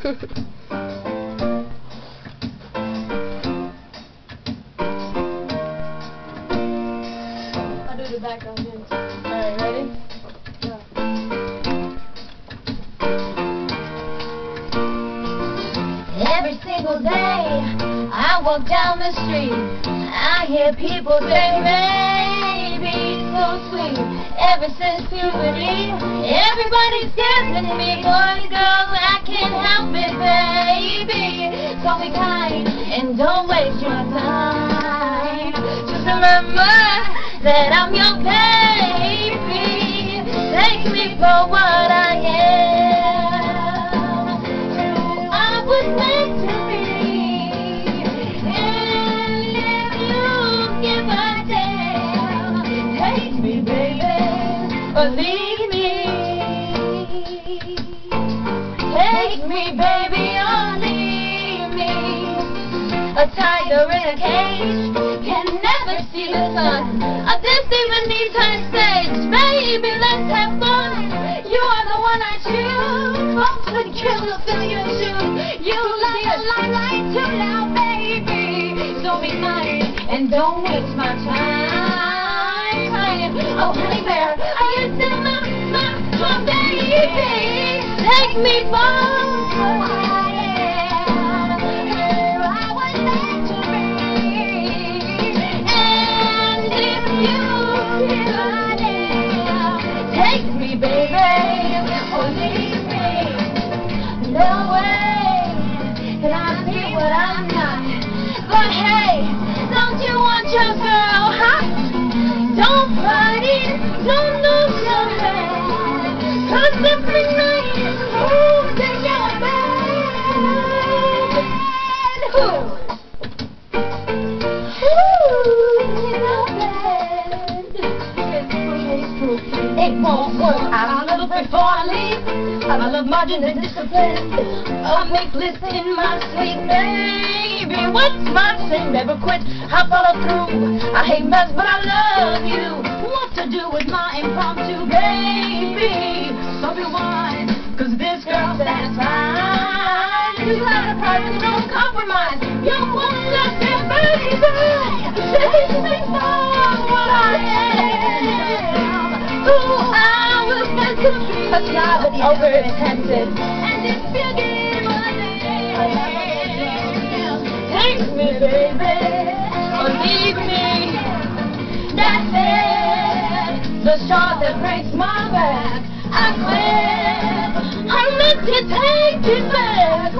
I'll do the background dance. Alright, ready? Go. Every single day I walk down the street, I hear people say, baby, so sweet. Ever since puberty, everybody's guessing me. Boy, girl, I can't help it, baby. So be kind and don't waste your time. Just remember that I'm your baby. Take me for what I am. I was meant to be. And if you give a damn, take me, baby, or leave me. Take me, baby, or leave me. A tiger in a cage can never see the sun. This even needs her stage. Baby, let's have fun. You are the one I choose. Folks would kill to fill your shoes. You like a limelight too now, baby. So be kind and don't waste my time. Oh, honey bear, are you still my baby? Take me for what I am. I was meant to be. And if you give a damn, take me, baby, or leave me. No way can I be what I'm not. But hey, don't you want your girl hot? Don't fight it, don't lose your head. 'Cause every night, ooh, they get bad. Ooh, it won't work. I look before I leave. I love margin and discipline. I'll make lists in my sleep, baby. What's my sin? Never quit. I follow through. I hate mess, but I love you. What to do with my impromptu, baby? So be wise, 'cause this girl's satisfied. You got a price, no compromise. You won't let me, baby. Take me for what I am. Who I was meant to be. A snob and over-intensive. And if you give a damn, take me, baby, or leave me. That's it. The straw that breaks my back. I quit. I'm meant to take it back.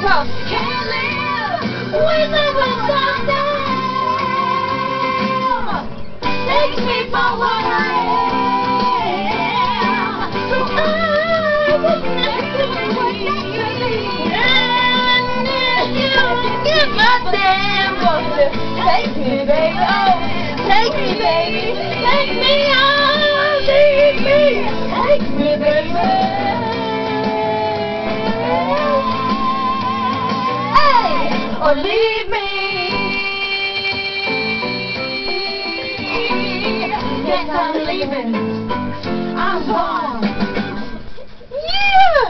So, can't live with a without them. Take me for what I am. So I was meant to be. And if you give a damn, take me, baby. Oh, take me, baby. Take me on, leave me. Take me, baby. Hey, or leave me. Yes, I'm leaving. I'm gone. Yeah.